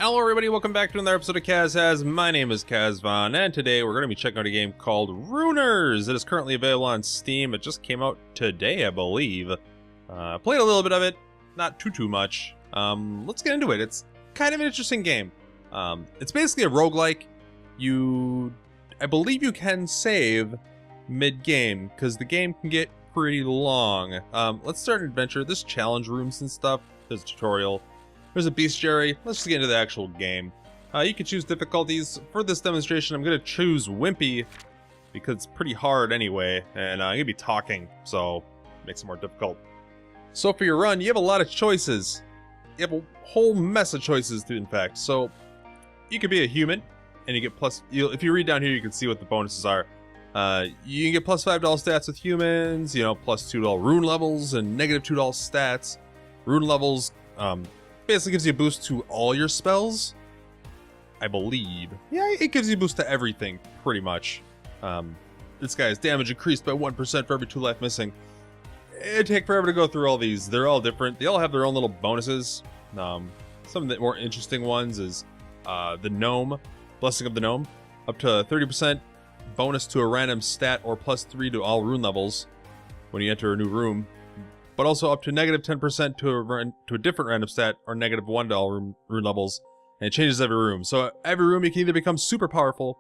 Hello everybody, welcome back to another episode of Kaz Has. My name is Kazvon, and today we're going to be checking out a game called Runers. It is currently available on Steam. It just came out today, I believe. Played a little bit of it, not too much. Let's get into it. It's kind of an interesting game. It's basically a roguelike. I believe you can save mid-game, because the game can get pretty long. Let's start an adventure. There's challenge rooms and stuff. There's a tutorial. There's a bestiary. Let's just get into the actual game. You can choose difficulties. For this demonstration, I'm going to choose Wimpy, because it's pretty hard anyway, and I'm going to be talking, so it makes it more difficult. So for your run, you have a lot of choices. You have a whole mess of choices, in fact. So you could be a human, and you get plus... if you read down here, you can see what the bonuses are. You can get plus $5 stats with humans, plus $2 rune levels, and negative $2 stats. Rune levels, basically gives you a boost to all your spells, I believe. Yeah, it gives you a boost to everything, pretty much. This guy's damage increased by 1% for every 2 life missing. It'd take forever to go through all these. They're all different. They all have their own little bonuses. Some of the more interesting ones is the Gnome, Blessing of the Gnome. Up to 30% bonus to a random stat or plus 3 to all rune levels when you enter a new room. But also up to negative 10% to a different random stat or negative 1 to all rune levels, and it changes every room. So every room you can either become super powerful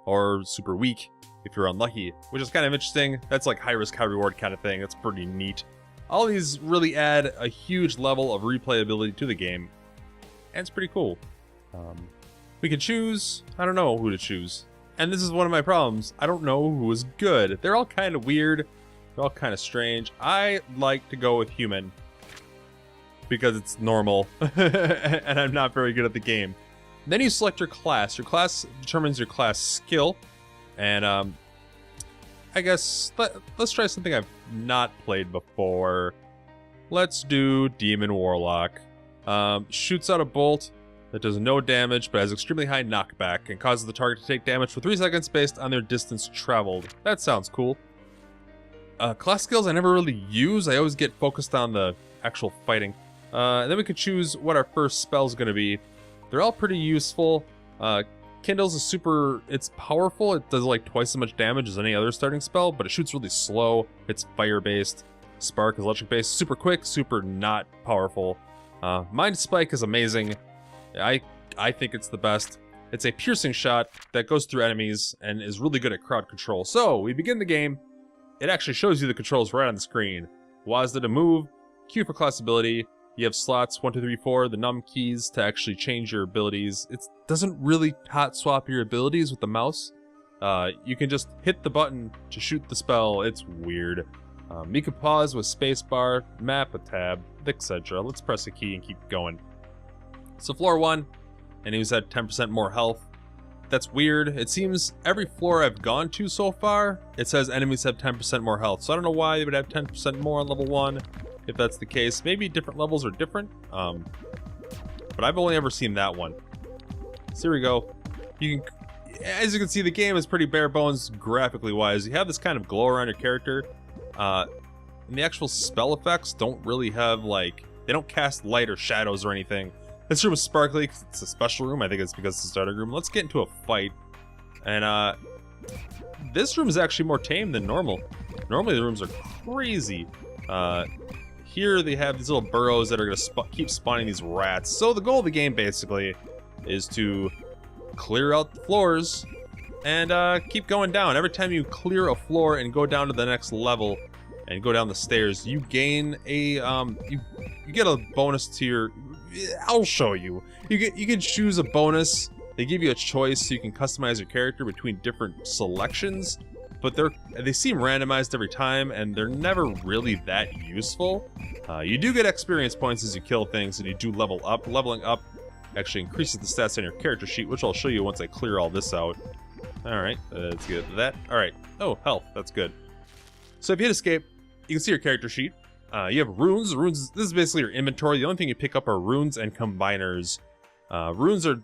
or super weak if you're unlucky, which is kind of interesting. That's like high risk, high reward kind of thing. That's pretty neat. All these really add a huge level of replayability to the game, and it's pretty cool. We can choose. I don't know who to choose, and this is one of my problems. I don't know who is good. They're all kind of weird. They're all kind of strange. I like to go with human because it's normal and I'm not very good at the game. Then you select your class. Your class determines your class skill, and I guess let's try something I've not played before. Let's do Demon Warlock. Shoots out a bolt that does no damage but has extremely high knockback and causes the target to take damage for 3 seconds based on their distance traveled. That sounds cool. Class skills I never really use. I always get focused on the actual fighting. And then we could choose what our first spell is going to be. They're all pretty useful. Kindle's it's powerful. It does like twice as much damage as any other starting spell, but it shoots really slow. It's fire-based. Spark is electric-based. Super quick, super not powerful. Mind Spike is amazing. I think it's the best. It's a piercing shot that goes through enemies and is really good at crowd control. So, we begin the game. It actually shows you the controls right on the screen. WASD to move, Q for class ability. You have slots 1, 2, 3, 4, the num keys to actually change your abilities. It doesn't really hot swap your abilities with the mouse. You can just hit the button to shoot the spell. It's weird. You can pause with spacebar, map, a tab, etc. Let's press a key and keep going. So floor 1, enemies had 10% more health. That's weird. It seems every floor I've gone to so far, it says enemies have 10% more health. So I don't know why they would have 10% more on level 1, if that's the case. Maybe different levels are different, but I've only ever seen that one. So here we go. As you can see, the game is pretty bare bones graphically wise. You have this kind of glow around your character, and the actual spell effects don't really have they don't cast light or shadows or anything. This room is sparkly because it's a special room. I think it's because it's a starting room. Let's get into a fight. And this room is actually more tame than normal. Normally the rooms are crazy. Here they have these little burrows that are going to keep spawning these rats. So the goal of the game basically is to clear out the floors and keep going down. Every time you clear a floor and go down to the next level and go down the stairs, you gain a you get a bonus to your... I'll show you. You can choose a bonus. They give you a choice so you can customize your character between different selections, but they seem randomized every time, and they're never really that useful. You do get experience points as you kill things, and you do level up. Leveling up actually increases the stats on your character sheet, which I'll show you once I clear all this out. Alright, let's get to that. Alright. Oh, health. That's good. So if you hit escape, you can see your character sheet. You have runes. Runes, this is basically your inventory. The only thing you pick up are runes and combiners. Runes are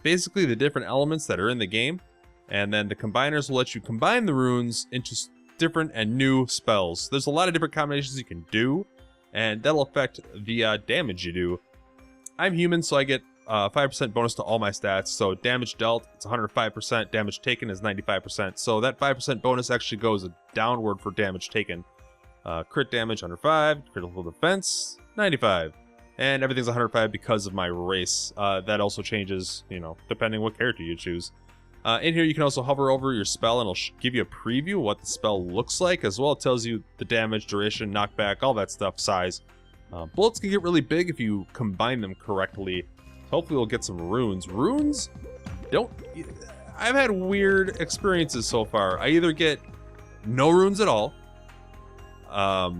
basically the different elements that are in the game, and then the combiners will let you combine the runes into different and new spells. There's a lot of different combinations you can do, and that'll affect the damage you do. I'm human, so I get 5% bonus to all my stats. So damage dealt, it's 105%. Damage taken is 95%. So that 5% bonus actually goes downward for damage taken. Crit damage 105, critical defense 95, and everything's 105 because of my race. That also changes, you know, depending what character you choose. In here, you can also hover over your spell, and it'll give you a preview of what the spell looks like, as well. It tells you the damage, duration, knockback, all that stuff, size. Bullets can get really big if you combine them correctly. Hopefully, we'll get some runes. Runes don't. I've had weird experiences so far. I either get no runes at all, a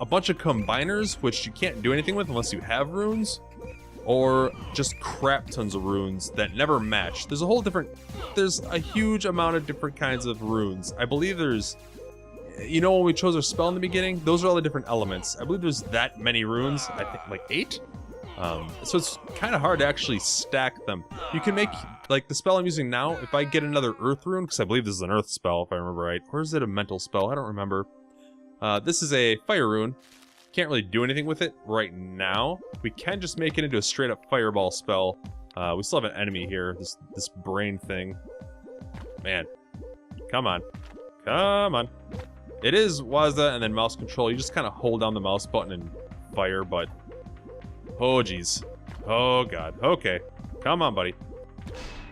bunch of combiners, which you can't do anything with unless you have runes, or just crap tons of runes that never match. There's a huge amount of different kinds of runes. I believe there's, you know, when we chose our spell in the beginning, those are all the different elements. I believe there's that many runes, I think like 8. So it's kind of hard to actually stack them. You can make, like the spell I'm using now, if I get another earth rune, because I believe this is an earth spell if I remember right, or is it a mental spell? I don't remember. This is a fire rune. Can't really do anything with it right now. We can just make it into a straight up fireball spell. We still have an enemy here, this brain thing. Man, come on. Come on. It is WASD and then mouse control. You just kind of hold down the mouse button and fire, but... Oh, geez. Oh, God. Okay. Come on, buddy.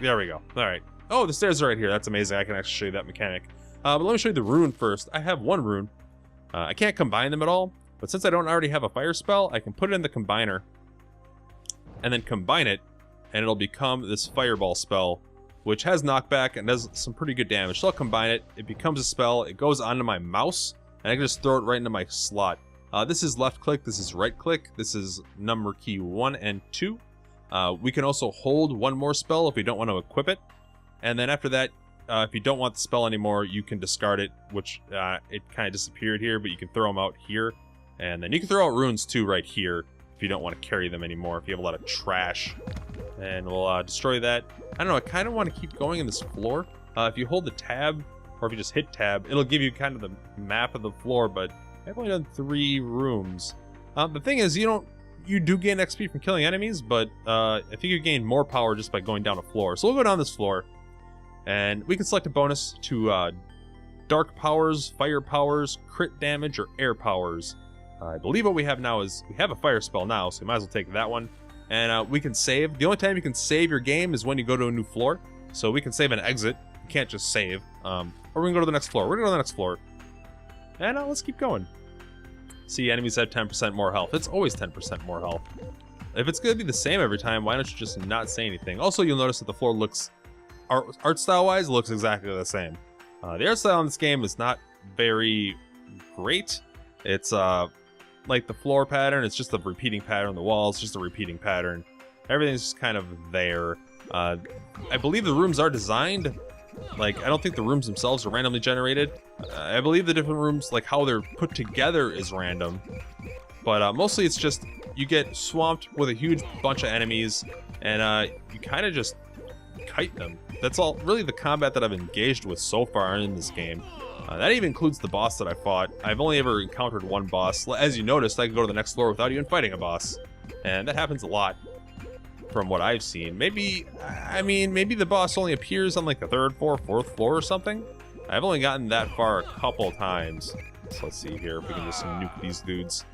There we go. All right. Oh, the stairs are right here. That's amazing. I can actually show you that mechanic. But let me show you the rune first. I have one rune. I can't combine them at all, but since I don't already have a fire spell, I can put it in the combiner and then combine it, and it'll become this fireball spell, which has knockback and does some pretty good damage. So I'll combine it. It becomes a spell. It goes onto my mouse, and I can just throw it right into my slot. This is left click. This is right click. This is number key 1 and 2. We can also hold one more spell if we don't want to equip it. And then after that, if you don't want the spell anymore, you can discard it, which it kind of disappeared here, but you can throw them out here. And then you can throw out runes too right here if you don't want to carry them anymore, if you have a lot of trash. And we'll destroy that. I don't know, I kind of want to keep going in this floor. If you hold the tab, or if you just hit tab, it'll give you kind of the map of the floor, but I've only done 3 rooms. The thing is, you do gain XP from killing enemies, but I think you gain more power just by going down a floor. So we'll go down this floor, and we can select a bonus to dark powers, fire powers, crit damage, or air powers. I believe what we have now is, we have a fire spell now, so we might as well take that one. And we can save. The only time you can save your game is when you go to a new floor. So we can save and exit. You can't just save. Or we can go to the next floor. We're going to go to the next floor. And let's keep going. See, enemies have 10% more health. It's always 10% more health. If it's going to be the same every time, why don't you just not say anything? Also, you'll notice that the floor looks, art style-wise, looks exactly the same. The art style in this game is not very great. It's like the floor pattern, it's just a repeating pattern. The walls, just a repeating pattern. Everything's just kind of there. I believe the rooms are designed, like, I don't think the rooms themselves are randomly generated. I believe the different rooms, like how they're put together is random. But mostly it's just, you get swamped with a huge bunch of enemies, and you kind of just kite them. That's all, really the combat that I've engaged with so far in this game. That even includes the boss that I fought. I've only ever encountered one boss. As you noticed, I can go to the next floor without even fighting a boss. And that happens a lot from what I've seen. Maybe, I mean, maybe the boss only appears on like the 3rd floor, 4th floor or something. I've only gotten that far a couple times. So let's see here if we can just nuke these dudes.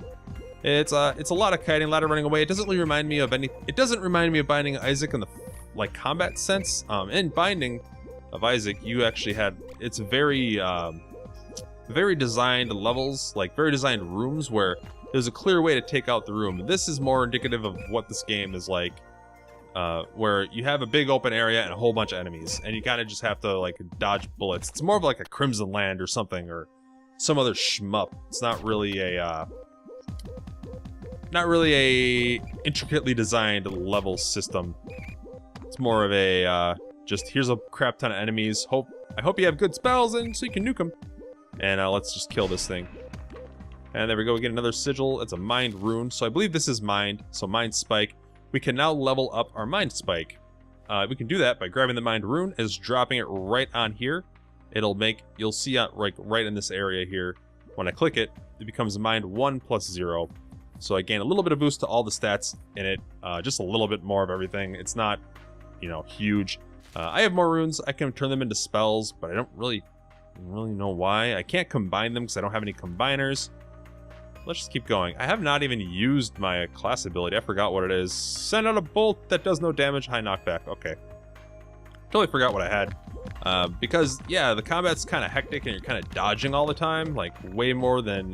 It's a lot of kiting, a lot of running away. It doesn't really remind me of it doesn't remind me of Binding Isaac in the like combat sense. In Binding of Isaac, you actually had, it's very designed levels, like very designed rooms where there's a clear way to take out the room. This is more indicative of what this game is like, where you have a big open area and a whole bunch of enemies, and you kind of just have to like dodge bullets. It's more of like a Crimson Land or something, or some other shmup. It's not really a intricately designed level system. It's more of a just here's a crap ton of enemies. I hope you have good spells and so you can nuke them. And let's just kill this thing. And there we go, we get another sigil. It's a mind rune, so I believe this is mind, so mind spike. We can now level up our mind spike. We can do that by grabbing the mind rune and just dropping it right on here. It'll make, you'll see right in this area here, when I click it, it becomes mind 1 plus 0. So I gain a little bit of boost to all the stats in it, just a little bit more of everything. It's not, you know, huge. I have more runes. I can turn them into spells, but I don't really know why. I can't combine them because I don't have any combiners. Let's just keep going. I have not even used my class ability. I forgot what it is. Send out a bolt that does no damage, high knockback. Okay. Totally forgot what I had. Because, yeah, the combat's kind of hectic and you're kind of dodging all the time. Like, way more than,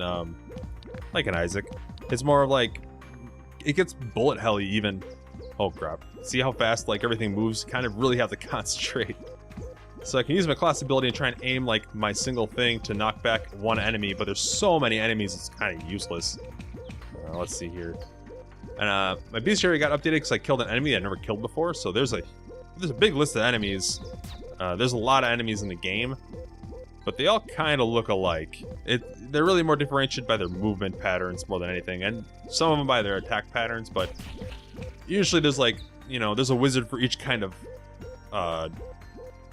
like an Isaac. It's more of like, it gets bullet hell even. Oh, crap. See how fast, like, everything moves? Kind of really have to concentrate. So I can use my class ability and try and aim, like, my single thing to knock back one enemy, but there's so many enemies, it's kind of useless. Let's see here. And, my bestiary got updated because I killed an enemy I never killed before, so there's a big list of enemies. There's a lot of enemies in the game, but they all kind of look alike. They're really more differentiated by their movement patterns more than anything, and some of them by their attack patterns, but usually there's, like, you know, there's a wizard for each kind of,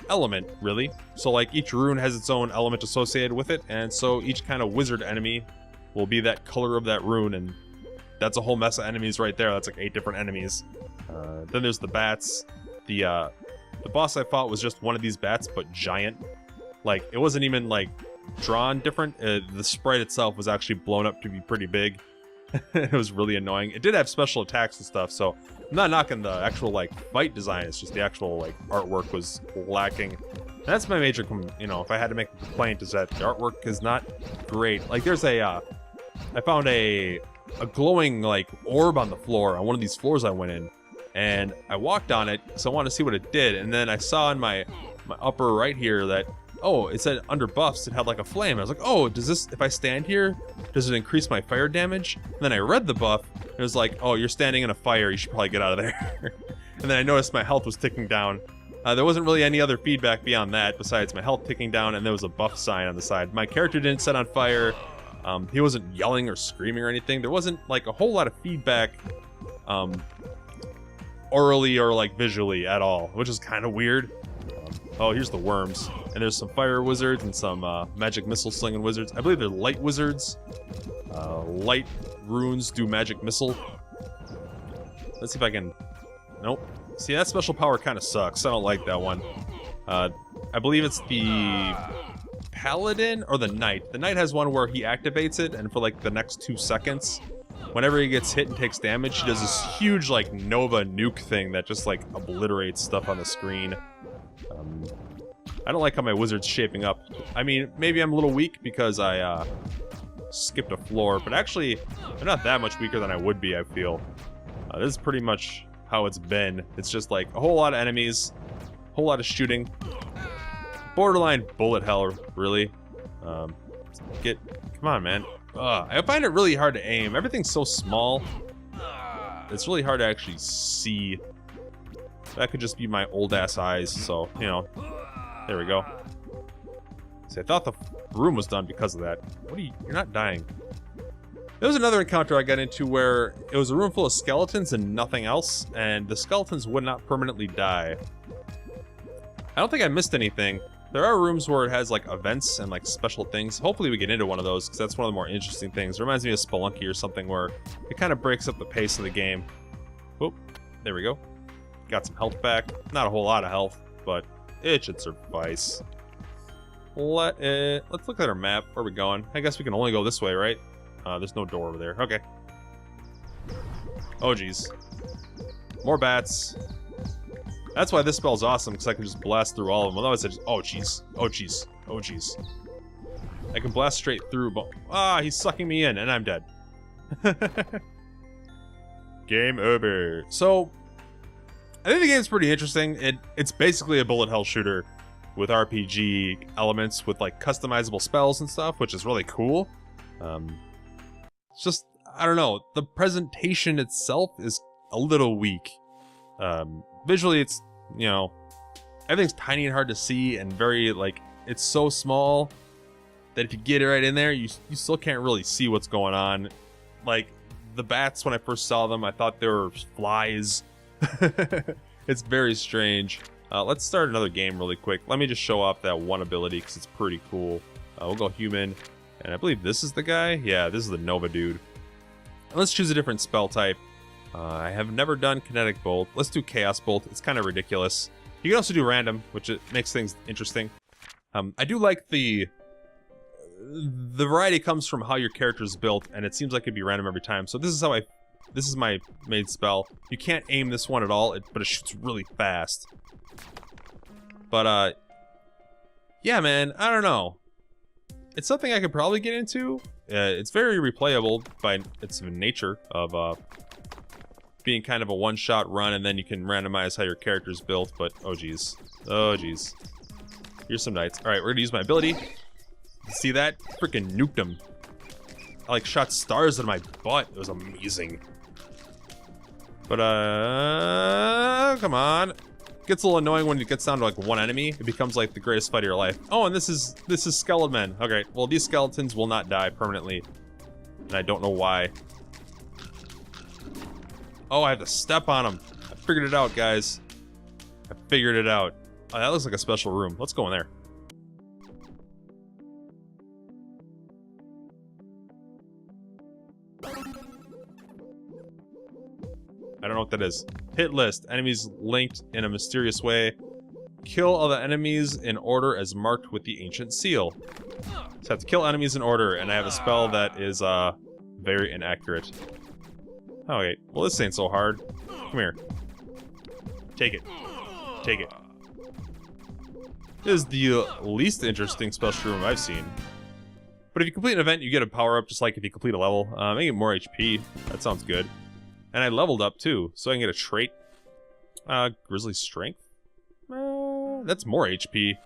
element, really. So, like, each rune has its own element associated with it, and so each kind of wizard enemy will be that color of that rune, and that's a whole mess of enemies right there. That's like 8 different enemies. Then there's the bats. The boss I fought was just one of these bats, but giant. Like, it wasn't even, like, drawn different. The sprite itself was actually blown up to be pretty big. It was really annoying. It did have special attacks and stuff, so I'm not knocking the actual, like, fight design. It's just the actual, like, artwork was lacking. And that's my major, you know, if I had to make a complaint, is that the artwork is not great. Like, there's a, I found a glowing, like, orb on the floor, on one of these floors I went in. And I walked on it, so I wanted to see what it did. And then I saw in my upper right here that, oh, it said under buffs, it had like a flame. I was like, oh, does this, if I stand here, does it increase my fire damage? And then I read the buff, and it was like, oh, you're standing in a fire, you should probably get out of there. And then I noticed my health was ticking down. There wasn't really any other feedback beyond that, besides my health ticking down, and there was a buff sign on the side. My character didn't set on fire. He wasn't yelling or screaming or anything. There wasn't like a whole lot of feedback, orally or like visually at all, which is kind of weird. Oh, here's the worms. And there's some fire wizards and some magic missile slinging wizards. I believe they're light wizards. Light runes do magic missile. Let's see if I can... Nope. See, that special power kind of sucks. I don't like that one. I believe it's the paladin or the knight. The knight has one where he activates it, and for like the next 2 seconds, whenever he gets hit and takes damage, he does this huge like Nova nuke thing that just like obliterates stuff on the screen. I don't like how my wizard's shaping up. I mean, maybe I'm a little weak because I skipped a floor, but actually, I'm not that much weaker than I would be, I feel. This is pretty much how it's been. It's just like a whole lot of enemies, a whole lot of shooting. Borderline bullet hell, really. Come on, man. I find it really hard to aim. Everything's so small. It's really hard to actually see. That could just be my old-ass eyes, so, you know. There we go. See, I thought the room was done because of that. What are you... You're not dying. There was another encounter I got into where it was a room full of skeletons and nothing else, and the skeletons would not permanently die. I don't think I missed anything. There are rooms where it has, like, events and, like, special things. Hopefully we get into one of those, because that's one of the more interesting things. It reminds me of Spelunky or something where it kind of breaks up the pace of the game. Oop, there we go. Got some health back. Not a whole lot of health, but it should suffice. Let's look at our map. Where are we going? I guess we can only go this way, right? There's no door over there. Okay. Oh, geez. More bats. That's why this spell's awesome, because I can just blast through all of them. Otherwise, I just... Oh, jeez. Oh, jeez. Oh, jeez. I can blast straight through, but... Ah, he's sucking me in, and I'm dead. Game over. So... I think the game's pretty interesting. It's basically a bullet hell shooter with RPG elements with like customizable spells and stuff, which is really cool. It's just, I don't know, the presentation itself is a little weak. Visually it's, you know, everything's tiny and hard to see and very like, it's so small that if you get it right in there, you still can't really see what's going on. Like, the bats, when I first saw them, I thought they were flies. It's very strange. Let's start another game really quick. Let me just show off that one ability because it's pretty cool. We'll go human, and I believe this is the guy. Yeah, this is the Nova dude. Let's choose a different spell type. I have never done Kinetic Bolt. Let's do Chaos Bolt. It's kind of ridiculous. You can also do Random, which it makes things interesting. I do like the variety comes from how your character is built, and it seems like it'd be random every time. So this is my main spell. You can't aim this one at all, but it shoots really fast. But yeah, man, I don't know. It's something I could probably get into. It's very replayable by its nature of being kind of a one-shot run, and then you can randomize how your character's built. But oh geez, here's some knights. All right, we're gonna use my ability. See that? Freaking nuked him. I like shot stars out of my butt. It was amazing. But come on. Gets a little annoying when it gets down to like one enemy. It becomes like the greatest fight of your life. Oh, and this is skeleton men. Okay, well these skeletons will not die permanently, and I don't know why. Oh, I have to step on them. I figured it out, guys. I figured it out. Oh, that looks like a special room. Let's go in there. I don't know what that is. Hit list. Enemies linked in a mysterious way. Kill all the enemies in order as marked with the ancient seal. So I have to kill enemies in order, and I have a spell that is very inaccurate. Oh wait, well this ain't so hard. Come here. Take it. Take it. This is the least interesting special room I've seen. But if you complete an event, you get a power-up just like if you complete a level. I get more HP. That sounds good. And I leveled up too, so I can get a trait. Grizzly Strength? That's more HP.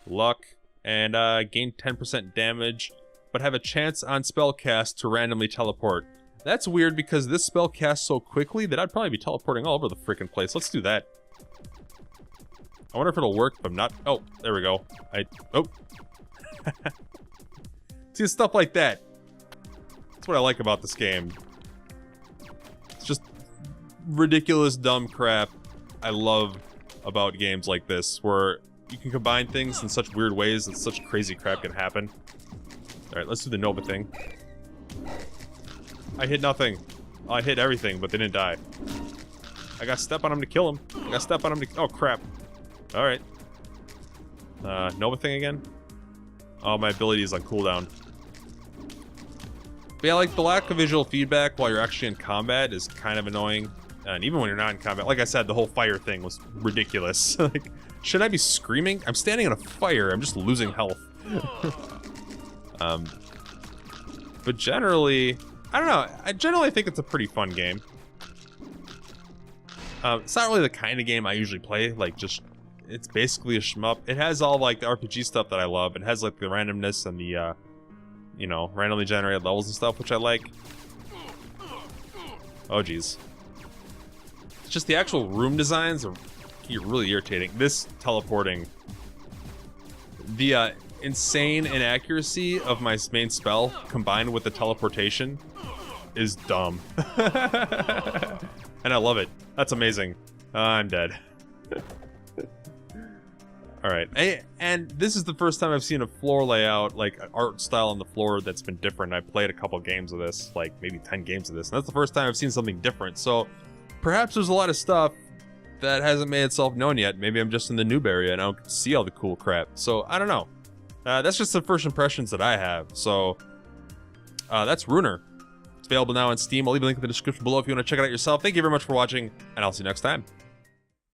Luck. And gain 10% damage, but have a chance on spell cast to randomly teleport. That's weird because this spell casts so quickly that I'd probably be teleporting all over the freaking place. Let's do that. I wonder if it'll work if I'm not... Oh, there we go. Oh. See, stuff like that. That's what I like about this game. It's just ridiculous, dumb crap I love about games like this, where you can combine things in such weird ways that such crazy crap can happen. Alright, let's do the Nova thing. I hit nothing. Oh, I hit everything, but they didn't die. I got step on him to kill him. I got step on him to... Oh, crap. Alright. Nova thing again? Oh, my ability is on cooldown. But yeah, like, the lack of visual feedback while you're actually in combat is kind of annoying. And even when you're not in combat, like I said, the whole fire thing was ridiculous. Like, should I be screaming? I'm standing on a fire. I'm just losing health. But generally... I don't know. I generally think it's a pretty fun game. It's not really the kind of game I usually play. Like, just... It's basically a shmup. It has all, like, the RPG stuff that I love. It has, like, the randomness and the, you know, randomly generated levels and stuff, which I like. Oh, geez. It's just the actual room designs are really irritating. This teleporting... The, insane inaccuracy of my main spell combined with the teleportation is dumb. And I love it. That's amazing. I'm dead. Alright, and this is the first time I've seen a floor layout, like an art style on the floor that's been different. I played a couple games of this, like maybe 10 games of this, and that's the first time I've seen something different. So perhaps there's a lot of stuff that hasn't made itself known yet. Maybe I'm just in the noob area and I don't see all the cool crap. So I don't know. That's just the first impressions that I have. So that's Runer. It's available now on Steam. I'll leave a link in the description below if you want to check it out yourself. Thank you very much for watching, and I'll see you next time.